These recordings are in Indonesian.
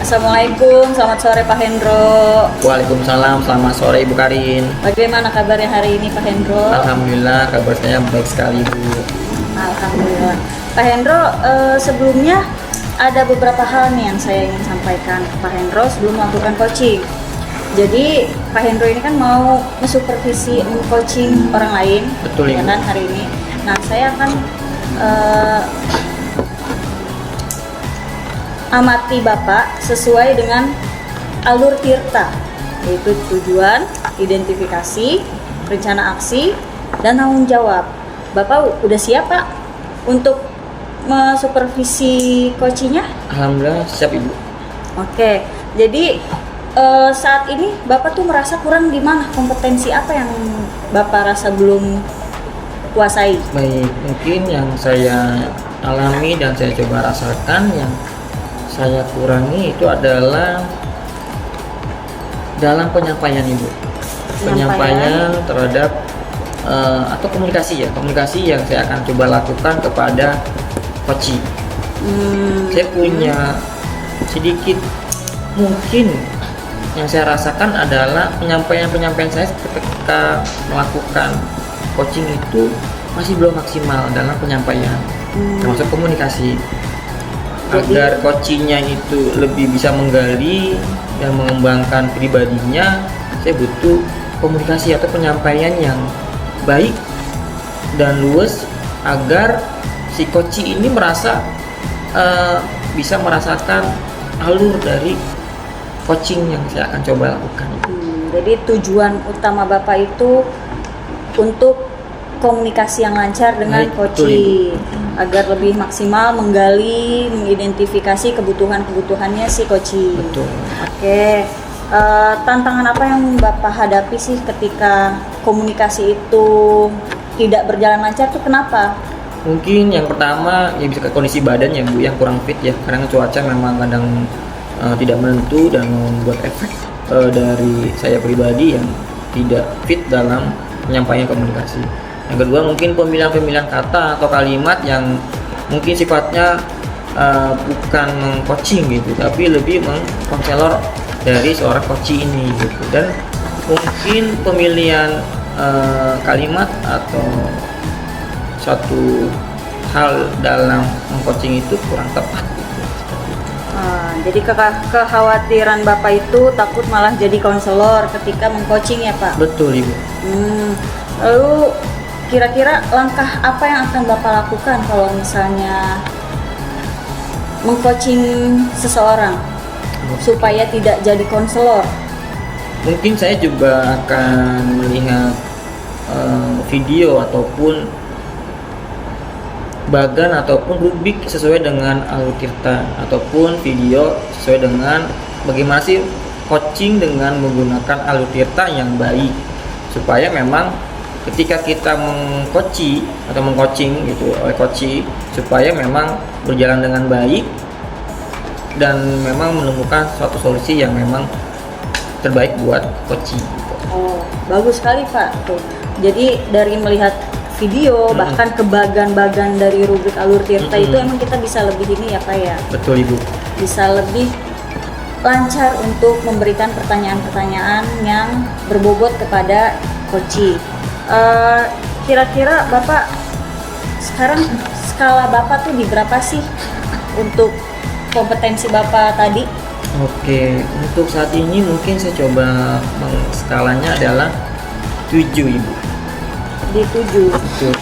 Assalamualaikum, selamat sore Pak Hendro. Waalaikumsalam, selamat sore Ibu Karin. Bagaimana kabarnya hari ini Pak Hendro? Alhamdulillah, kabar saya baik sekali Bu. Alhamdulillah. Pak Hendro, sebelumnya ada beberapa hal nih yang saya ingin sampaikan ke Pak Hendro sebelum melakukan coaching. Jadi Pak Hendro ini kan mau mensupervisi, coaching orang lain, Betul, ya Ibu. kan hari ini. Nah saya akan amati Bapak sesuai dengan alur tirta, yaitu tujuan, identifikasi, rencana aksi, dan tanggung jawab. Bapak udah siap Pak untuk mensupervisi coachingnya? Alhamdulillah siap Ibu. Oke, jadi saat ini Bapak tuh merasa kurang di mana? Kompetensi apa yang Bapak rasa belum kuasai? Baik, mungkin yang saya alami dan saya coba rasakan yang saya kurangi itu adalah dalam penyampaian Ibu. Penyampaian terhadap atau komunikasi yang saya akan coba lakukan kepada coach. Saya punya sedikit mungkin yang saya rasakan adalah penyampaian saya ketika melakukan coaching itu masih belum maksimal dalam penyampaian, termasuk komunikasi. Agar coachingnya itu lebih bisa menggali dan mengembangkan pribadinya, saya butuh komunikasi atau penyampaian yang baik dan luwes agar si coach ini merasa bisa merasakan alur dari coaching yang saya akan coba lakukan. Jadi tujuan utama Bapak itu untuk komunikasi yang lancar dengan coaching agar lebih maksimal menggali, mengidentifikasi kebutuhannya si coaching. Betul. Oke. Tantangan apa yang Bapak hadapi sih ketika komunikasi itu tidak berjalan lancar tuh kenapa? Mungkin yang pertama ya bisa ke kondisi badan ya Bu, yang kurang fit ya, karena cuaca memang kadang tidak menentu dan membuat efek dari saya pribadi yang tidak fit dalam penyampaian komunikasi. Yang kedua mungkin pemilihan kata atau kalimat yang mungkin sifatnya bukan meng-coaching gitu, tapi lebih mengkonselor dari seorang coach ini gitu. Dan mungkin pemilihan kalimat atau suatu hal dalam meng-coaching itu kurang tepat gitu. Jadi kekhawatiran Bapak itu takut malah jadi konselor ketika meng-coaching ya Pak? Betul Ibu. Lalu kira-kira langkah apa yang akan Bapak lakukan kalau misalnya meng-coaching seseorang supaya tidak jadi konselor? Mungkin saya juga akan melihat video ataupun bagan ataupun rubrik sesuai dengan alur tirta ataupun video sesuai dengan bagaimana sih coaching dengan menggunakan alur tirta yang baik, supaya memang ketika kita meng-coaching gitu oleh coach, supaya memang berjalan dengan baik dan memang menemukan suatu solusi yang memang terbaik buat coach. Oh, bagus sekali Pak. Tuh. Jadi dari melihat video bahkan ke bagan-bagan dari rubrik alur tirta itu emang kita bisa lebih ini ya Pak ya. Betul Ibu. Bisa lebih lancar untuk memberikan pertanyaan-pertanyaan yang berbobot kepada coach. Kira-kira Bapak sekarang skala Bapak tuh di berapa sih untuk kompetensi Bapak tadi? Oke, untuk saat ini mungkin saya coba skalanya adalah 7 Ibu. Di 7. Betul.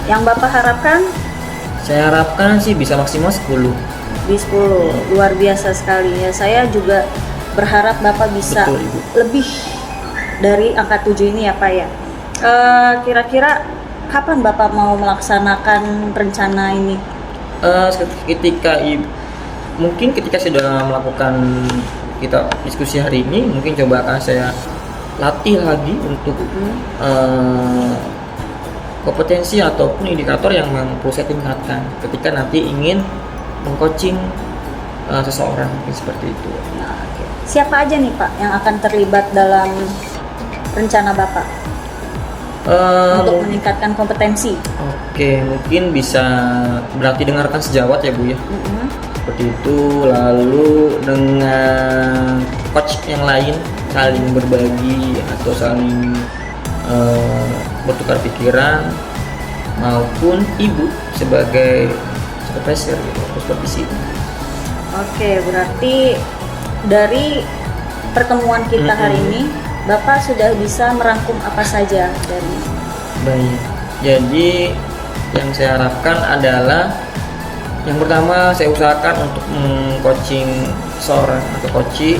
Yang Bapak harapkan? Saya harapkan sih bisa maksimal 10. Di 10. Luar biasa sekali ya. Saya juga berharap Bapak bisa Betul, Ibu. lebih dari angka 7 ini ya Pak ya. Kira-kira kapan Bapak mau melaksanakan rencana ini? Ketika mungkin ketika sudah melakukan kita diskusi hari ini, mungkin coba akan saya latih lagi untuk kompetensi ataupun indikator yang perlu saya tingkatkan ketika nanti ingin mengcoaching seseorang, mungkin seperti itu. Nah, oke. Siapa aja nih Pak yang akan terlibat dalam rencana Bapak untuk meningkatkan kompetensi? Oke, mungkin bisa berarti dengarkan sejawat ya Bu ya. Seperti itu, lalu dengan coach yang lain saling berbagi atau saling bertukar pikiran, maupun ibu sebagai supervisor gitu, supervisi. Oke, berarti dari pertemuan kita hari ini Bapak sudah bisa merangkum apa saja dari Baik, jadi yang saya harapkan adalah yang pertama saya usahakan untuk coaching seorang atau coach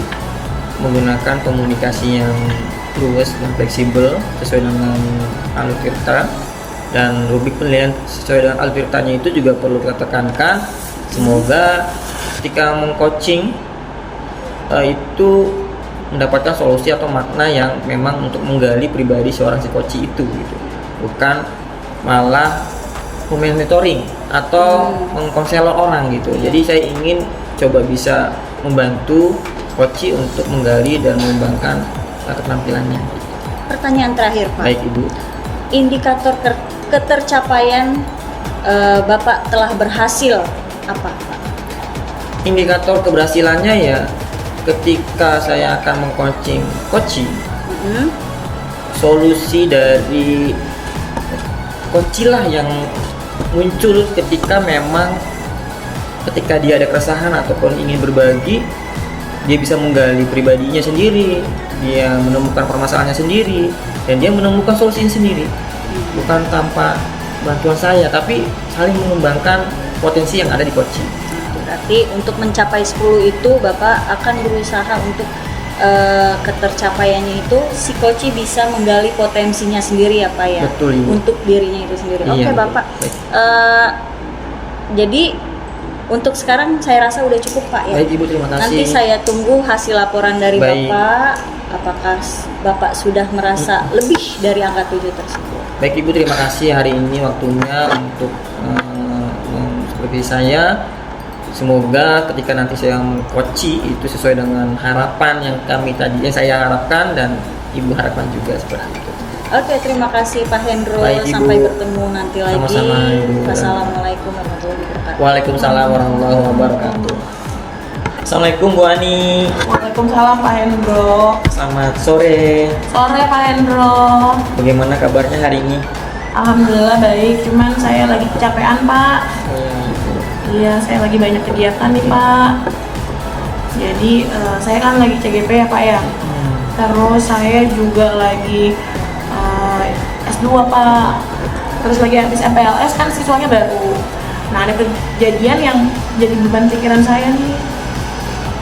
menggunakan komunikasi yang luas dan fleksibel sesuai dengan Alvirta, dan rubrik penilaian sesuai dengan Alvirtanya itu juga perlu kita tekankan. Semoga ketika mengcoaching itu mendapatkan solusi atau makna yang memang untuk menggali pribadi seorang si coach itu gitu, bukan malah mentoring atau mengkonselor orang gitu. Jadi saya ingin coba bisa membantu coach untuk menggali dan mengembangkan keterampilannya. Pertanyaan terakhir Pak. Baik Ibu. Indikator ketercapaian Bapak telah berhasil apa Pak? Indikator keberhasilannya ya ketika saya akan mengcoaching solusi dari coach lah yang muncul ketika dia ada keresahan ataupun ingin berbagi, dia bisa menggali pribadinya sendiri, dia menemukan permasalahannya sendiri, dan dia menemukan solusinya sendiri, bukan tanpa bantuan saya, tapi saling mengembangkan potensi yang ada di coaching. Berarti untuk mencapai 10 itu Bapak akan berusaha untuk ketercapaiannya itu si coach bisa menggali potensinya sendiri ya Pak ya. Betul, Ibu. Untuk dirinya itu sendiri. Iya, Oke Bapak. baik. Jadi untuk sekarang saya rasa udah cukup Pak ya. Baik Ibu, terima kasih. Nanti saya tunggu hasil laporan dari Baik. Bapak. Apakah Bapak sudah merasa lebih dari angka 7 tersebut? Baik Ibu, terima kasih hari ini waktunya untuk seperti saya. Semoga ketika nanti saya mengcoach itu sesuai dengan harapan yang saya harapkan dan Ibu harapkan juga seperti itu. Oke, terima kasih Pak Hendro. Baik, Ibu. Sampai bertemu nanti lagi. Sama-sama, Ibu. Wassalamualaikum warahmatullahi wabarakatuh. Waalaikumsalam warahmatullahi wabarakatuh. Assalamualaikum Bu Ani. Waalaikumsalam Pak Hendro. Selamat sore. Sore Pak Hendro. Bagaimana kabarnya hari ini? Alhamdulillah baik, cuman saya lagi kecapean Pak. Iya, saya lagi banyak kegiatan nih Pak. Jadi saya kan lagi CGP ya Pak ya. Terus saya juga lagi S2 Pak. Terus lagi habis MPLS kan siswanya baru. Nah ada kejadian yang jadi beban pikiran saya nih.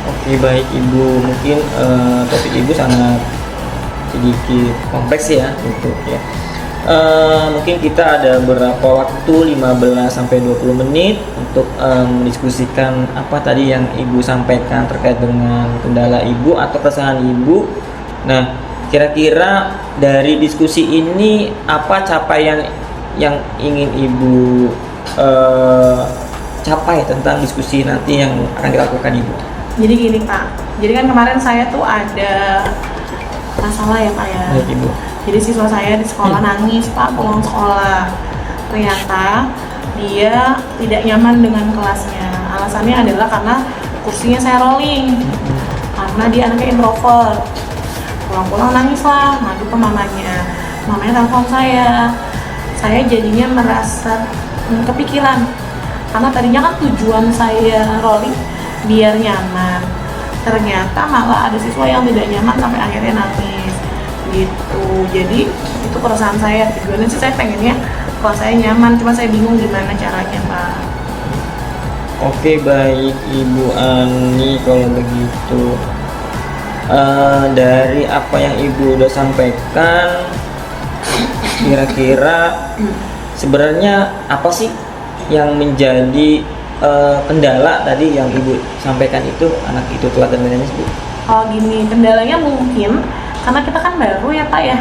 Oke, baik Ibu, mungkin topik Ibu sangat sedikit kompleks ya untuk ya. Mungkin kita ada beberapa waktu 15 sampai 20 menit untuk mendiskusikan apa tadi yang Ibu sampaikan terkait dengan kendala Ibu atau keresahan Ibu. Nah, kira-kira dari diskusi ini apa capaian yang ingin Ibu capai tentang diskusi nanti yang akan dilakukan Ibu? Jadi gini Pak, jadi kan kemarin saya tuh ada masalah ya Pak ya. Baik Ibu. Jadi siswa saya di sekolah nangis Pak pulang sekolah. Ternyata dia tidak nyaman dengan kelasnya. Alasannya adalah karena kursinya saya rolling. Karena dia anaknya introvert. Pulang-pulang nangis lah, ngadu ke mamanya. Mamanya telepon saya. Saya jadinya merasa kepikiran. Karena tadinya kan tujuan saya rolling biar nyaman. Ternyata malah ada siswa yang tidak nyaman sampai akhirnya nangis. Gitu, jadi itu keresahan saya. Tujuannya sih saya pengennya kalau saya nyaman, cuma saya bingung gimana caranya Pak. Oke, baik Ibu Ani, kalau begitu dari apa yang Ibu udah sampaikan Kira-kira sebenarnya apa sih yang menjadi kendala tadi yang Ibu sampaikan itu anak itu telat dan lain-lain, Bu? Oh gini, kendalanya mungkin karena kita kan baru ya Pak ya.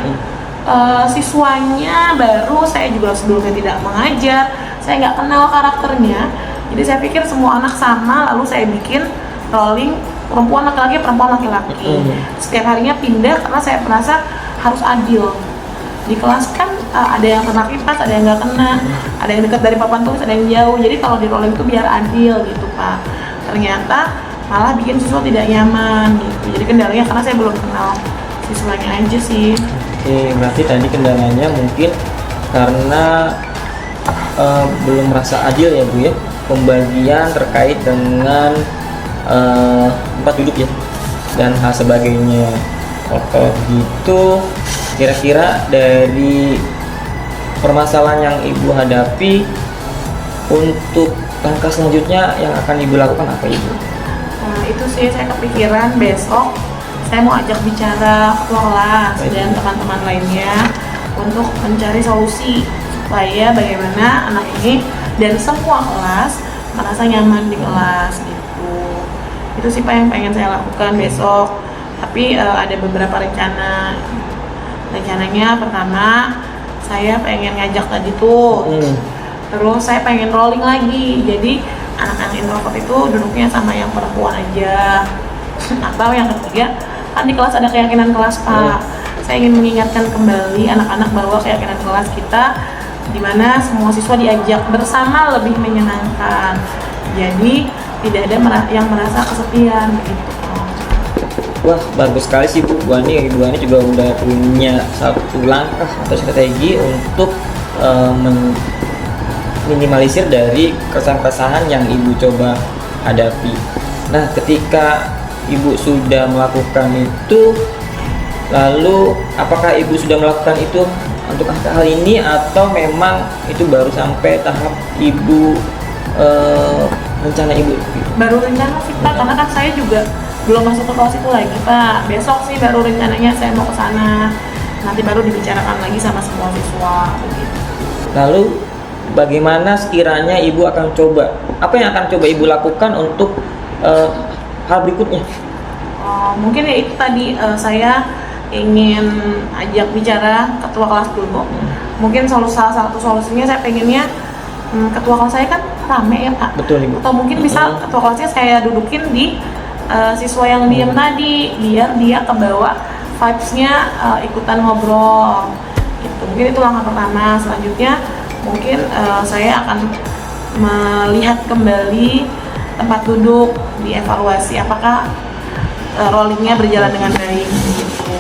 Siswanya baru, saya juga sebelumnya tidak mengajar, saya nggak kenal karakternya. Jadi saya pikir semua anak sama, lalu saya bikin rolling perempuan laki-laki, perempuan laki-laki. Setiap harinya pindah karena saya merasa harus adil. Di kelas kan ada yang kena kipas, ada yang nggak kena, ada yang dekat dari papan tulis, ada yang jauh. Jadi kalau di rolling itu biar adil gitu Pak. Ternyata malah bikin siswa tidak nyaman gitu. Jadi kendalanya karena saya belum kenal siswanya aja sih. Oke, berarti tadi kendalanya mungkin karena belum merasa adil ya Bu ya, pembagian terkait dengan tempat duduk ya dan hal sebagainya. Kalau gitu, kira-kira dari permasalahan yang Ibu hadapi, untuk langkah selanjutnya yang akan Ibu lakukan apa Ibu? Nah itu sih saya kepikiran besok saya mau ajak bicara ketua kelas dan teman-teman lainnya untuk mencari solusi supaya bagaimana anak ini dan semua kelas merasa nyaman di kelas gitu. Itu sih Pak yang pengen saya lakukan besok. Tapi ada beberapa rencana. Rencananya pertama saya pengen ngajak tadi tuh. Terus saya pengen rolling lagi. Jadi anak-anak introvert itu duduknya sama yang perempuan aja. Atau yang ketiga, kan di kelas ada keyakinan kelas Pak. Saya ingin mengingatkan kembali anak-anak bahwa keyakinan kelas kita di mana semua siswa diajak bersama lebih menyenangkan. Jadi tidak ada yang merasa kesepian begitu. Wah, bagus sekali sih Bu Ani. Ibu Ani juga udah punya satu langkah atau strategi untuk minimalisir dari keresahan-keresahan yang Ibu coba hadapi. Nah, ketika Ibu sudah melakukan itu, lalu apakah Ibu sudah melakukan itu untuk hal ini atau memang itu baru sampai tahap Ibu rencana Ibu? Baru rencana sih Pak, karena kan saya juga belum masuk ke kelas itu lagi Pak. Besok sih baru rencananya saya mau ke sana. Nanti baru dibicarakan lagi sama semua siswa begitu. Lalu bagaimana sekiranya Ibu akan coba? Apa yang akan coba Ibu lakukan untuk hal berikutnya? Mungkin ya itu tadi saya ingin ajak bicara ketua kelas dulu. Mungkin salah satu solusinya saya pengennya ketua kelas saya kan rame ya Pak. Betul Ibu. Atau mungkin bisa ketua kelasnya saya dudukin di siswa yang diam tadi, biar dia kebawa vibes-nya ikutan ngobrol gitu. Mungkin itu langkah pertama. Selanjutnya mungkin saya akan melihat kembali tempat duduk, dievaluasi apakah rollingnya berjalan dengan baik gitu.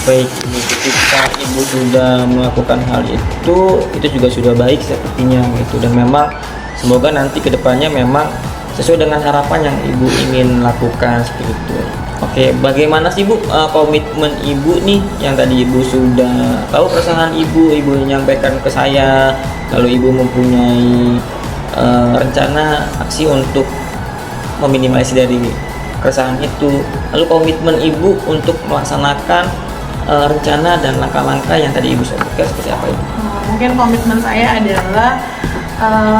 Baik, ketika Ibu sudah melakukan hal itu juga sudah baik sepertinya gitu, dan memang semoga nanti kedepannya memang sesuai dengan harapan yang Ibu ingin lakukan seperti itu. Oke, bagaimana sih Bu komitmen Ibu nih yang tadi Ibu sudah tahu keresahan Ibu menyampaikan ke saya, lalu Ibu mempunyai rencana aksi untuk meminimalisir dari keresahan itu, lalu komitmen Ibu untuk melaksanakan rencana dan langkah-langkah yang tadi Ibu sebutkan seperti apa itu? Mungkin komitmen saya adalah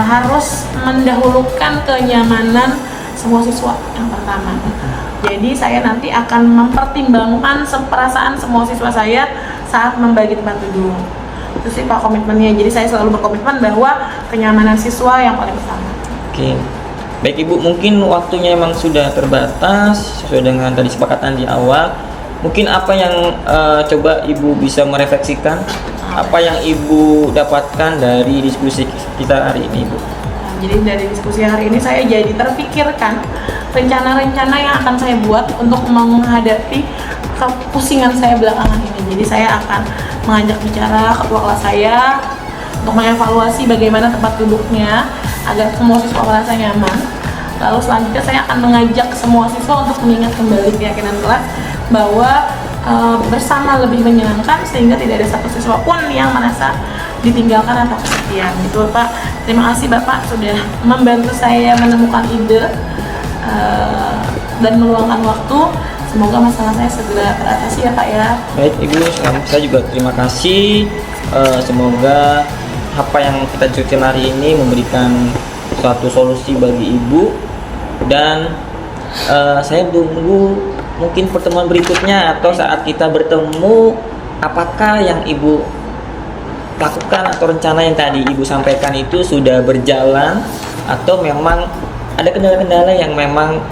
harus mendahulukan kenyamanan semua siswa yang pertama. Jadi saya nanti akan mempertimbangkan perasaan semua siswa saya saat membagi tempat duduk. Itu sih Pak komitmennya. Jadi saya selalu berkomitmen bahwa kenyamanan siswa yang paling utama. Oke. Baik Ibu, mungkin waktunya memang sudah terbatas sesuai dengan tadi sepakatan di awal. Mungkin apa yang coba Ibu bisa merefleksikan, apa yang Ibu dapatkan dari diskusi kita hari ini Ibu? Jadi dari diskusi hari ini saya jadi terpikirkan rencana-rencana yang akan saya buat untuk menghadapi kepusingan saya belakangan ini. Jadi saya akan mengajak bicara ketua kelas saya untuk mengevaluasi bagaimana tempat duduknya agar semua siswa merasa nyaman. Lalu selanjutnya saya akan mengajak semua siswa untuk mengingat kembali keyakinan kelas bahwa bersama lebih menyenangkan, sehingga tidak ada satu siswa pun yang merasa ditinggalkan atau kesepian gitu Pak. Terima kasih Bapak sudah membantu saya menemukan ide dan meluangkan waktu. Semoga masalah saya segera teratasi ya Pak ya. Baik Ibu, saya juga terima kasih Semoga apa yang kita diskusikan hari ini memberikan suatu solusi bagi ibu, dan saya tunggu mungkin pertemuan berikutnya atau saat kita bertemu, apakah yang ibu lakukan atau rencana yang tadi ibu sampaikan itu sudah berjalan atau memang ada kendala-kendala yang memang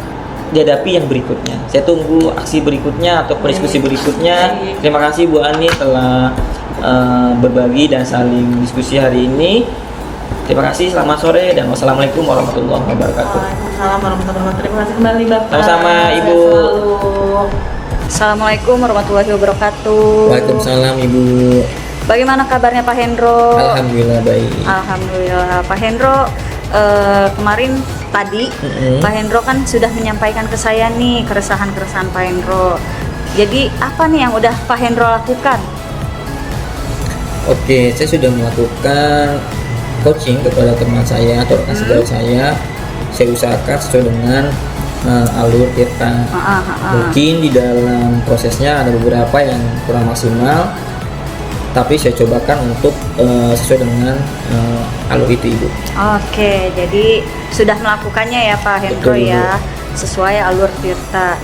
dihadapi yang berikutnya. Saya tunggu aksi berikutnya atau diskusi berikutnya. Terima kasih Bu Ani telah berbagi dan saling diskusi hari ini. Terima kasih, selamat sore dan wassalamualaikum warahmatullahi wabarakatuh. Waalaikumsalam warahmatullahi wabarakatuh. Terima kasih kembali Bapak. Sama-sama, Ibu. Sehat selalu. Assalamualaikum warahmatullahi wabarakatuh. Waalaikumsalam Ibu. Bagaimana kabarnya Pak Hendro? Alhamdulillah baik. Alhamdulillah Pak Hendro. Kemarin tadi Pak Hendro kan sudah menyampaikan ke saya nih keresahan-keresahan Pak Hendro. Jadi apa nih yang udah Pak Hendro lakukan? Oke, saya sudah melakukan coaching kepada teman saya atau rekan sejawat saya. Saya usahakan sesuai dengan alur Tirta. Mungkin di dalam prosesnya ada beberapa yang kurang maksimal, tapi saya cobakan untuk sesuai dengan alur itu Ibu. Oke, jadi sudah melakukannya ya Pak Hendro. Betul, Ibu. Ya, sesuai alur Tirta.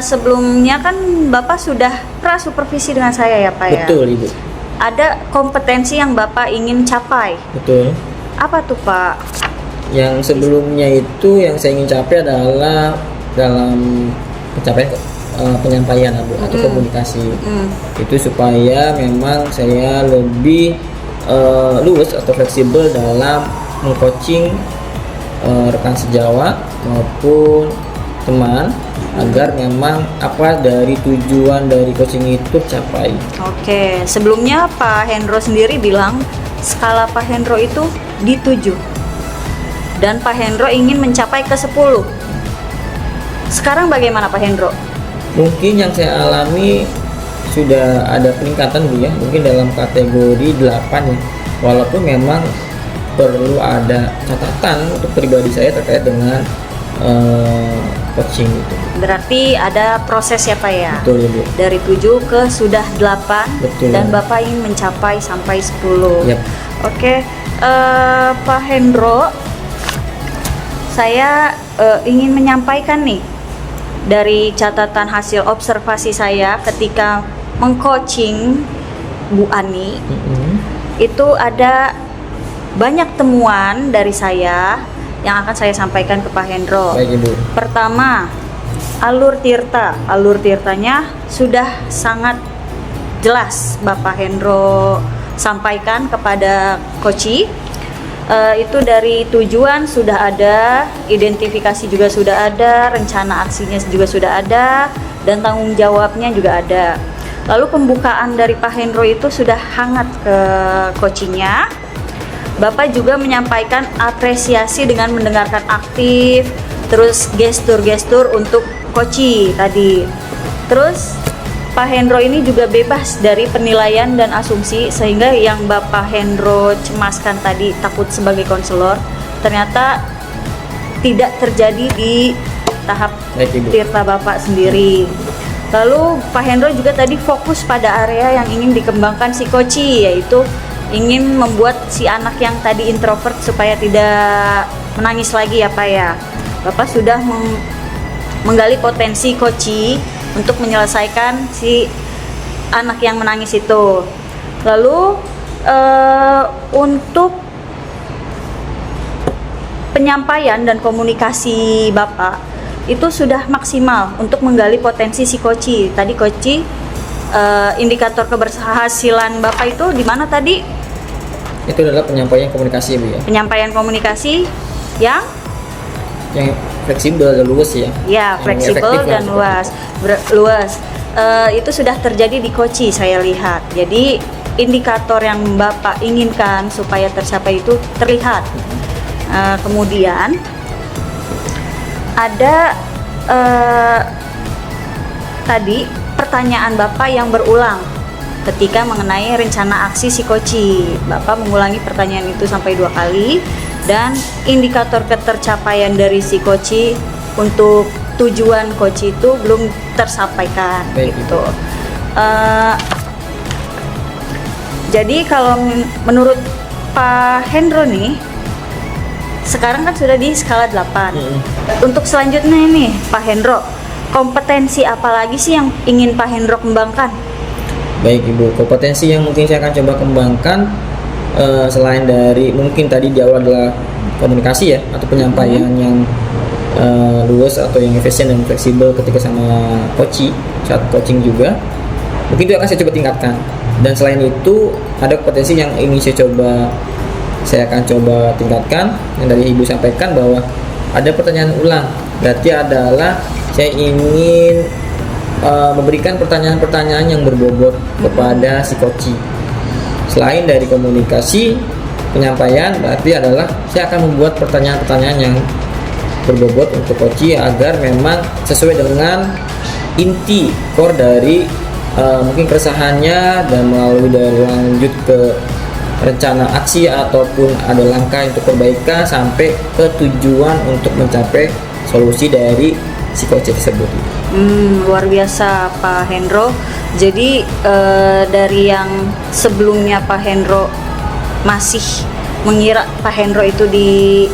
Sebelumnya kan Bapak sudah pra-supervisi dengan saya ya Pak ya? Betul Ibu. Ada kompetensi yang Bapak ingin capai. Betul. Apa tuh Pak? Yang sebelumnya itu yang saya ingin capai adalah dalam pencapaian penyampaian Bu, atau komunikasi. Itu supaya memang saya lebih luwes atau fleksibel dalam mengcoaching rekan sejawat maupun teman, agar memang apa dari tujuan dari coaching itu tercapai. Oke, sebelumnya Pak Hendro sendiri bilang skala Pak Hendro itu di 7 dan Pak Hendro ingin mencapai ke 10. Sekarang bagaimana Pak Hendro? Mungkin yang saya alami sudah ada peningkatan Bu ya, mungkin dalam kategori 8 ya, walaupun memang perlu ada catatan untuk pribadi saya terkait dengan coaching itu. Berarti ada proses ya Pak ya? Betul ya Bu. Dari 7 ke sudah 8. Betul. Dan Bapak ingin mencapai sampai 10. Yap. Oke, Pak Hendro, saya ingin menyampaikan nih dari catatan hasil observasi saya ketika mengcoaching Bu Ani. Itu ada banyak temuan dari saya yang akan saya sampaikan ke Pak Hendro. Baik Ibu. Pertama, alur Tirta. Alur Tirtanya sudah sangat jelas Bapak Hendro sampaikan kepada Koci. Itu dari tujuan sudah ada, identifikasi juga sudah ada, rencana aksinya juga sudah ada, dan tanggung jawabnya juga ada. Lalu pembukaan dari Pak Hendro itu sudah hangat ke Kocinya. Bapak juga menyampaikan apresiasi dengan mendengarkan aktif, terus gestur-gestur untuk Koci tadi. Terus Pak Hendro ini juga bebas dari penilaian dan asumsi, sehingga yang Bapak Hendro cemaskan tadi takut sebagai konselor ternyata tidak terjadi di tahap Tirta Bapak sendiri. Lalu Pak Hendro juga tadi fokus pada area yang ingin dikembangkan si Koci, yaitu ingin membuat si anak yang tadi introvert supaya tidak menangis lagi ya Pak ya. Bapak sudah menggali potensi Koci untuk menyelesaikan si anak yang menangis itu. Lalu untuk penyampaian dan komunikasi Bapak itu sudah maksimal untuk menggali potensi si Koci. Tadi Koci indikator keberhasilan Bapak itu di mana tadi? Itu adalah penyampaian komunikasi Bu ya. Penyampaian komunikasi yang fleksibel dan luas ya. Ya, fleksibel dan luas. Itu sudah terjadi di Koci saya lihat. Jadi indikator yang Bapak inginkan supaya tercapai itu terlihat. Kemudian ada tadi pertanyaan Bapak yang berulang ketika mengenai rencana aksi si Koci. Bapak mengulangi pertanyaan itu sampai 2 kali, dan indikator ketercapaian dari si Koci untuk tujuan Koci itu belum tersampaikan. Baik, gitu. Jadi kalau menurut Pak Hendro nih, sekarang kan sudah di skala 8. Untuk selanjutnya ini Pak Hendro, kompetensi apa lagi sih yang ingin Pak Hendro kembangkan? Baik Ibu, kompetensi yang mungkin saya akan coba kembangkan selain dari mungkin tadi di awal adalah komunikasi ya, atau penyampaian yang luas atau yang efisien dan fleksibel ketika sama saat coaching juga, mungkin itu akan saya coba tingkatkan. Dan selain itu ada kompetensi yang ingin saya akan coba tingkatkan, yang dari Ibu sampaikan bahwa ada pertanyaan ulang. Berarti adalah saya ingin memberikan pertanyaan-pertanyaan yang berbobot kepada si coach. Selain dari komunikasi, penyampaian, berarti adalah saya akan membuat pertanyaan-pertanyaan yang berbobot untuk coach agar memang sesuai dengan inti core dari mungkin keresahannya, dan melalui dari lanjut ke rencana aksi ataupun ada langkah untuk perbaikan sampai ke tujuan untuk mencapai solusi dari si coach tersebut. Luar biasa Pak Hendro. Jadi dari yang sebelumnya Pak Hendro masih mengira Pak Hendro itu di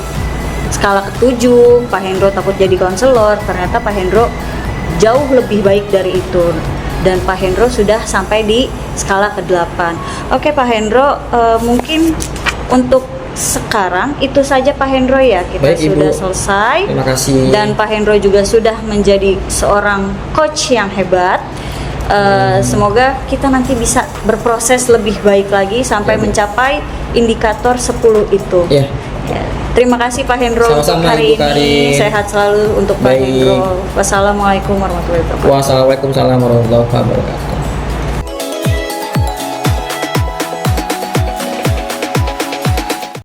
skala ke-7, Pak Hendro takut jadi konselor, ternyata Pak Hendro jauh lebih baik dari itu. Dan Pak Hendro sudah sampai di skala ke-8. Oke Pak Hendro, mungkin untuk sekarang itu saja Pak Hendro ya. Kita Baik, sudah Ibu. selesai. Terima kasih. Dan Pak Hendro juga sudah menjadi seorang coach yang hebat. Semoga kita nanti bisa berproses lebih baik lagi sampai Ya, Bu. mencapai indikator 10 itu. Ya. Ya. Terima kasih Pak Hendro untuk Sama-sama, hari Ibu ini. Karin. Sehat selalu untuk Pak Baik. Hendro. Wassalamualaikum warahmatullahi wabarakatuh. Wassalamualaikum warahmatullahi wabarakatuh.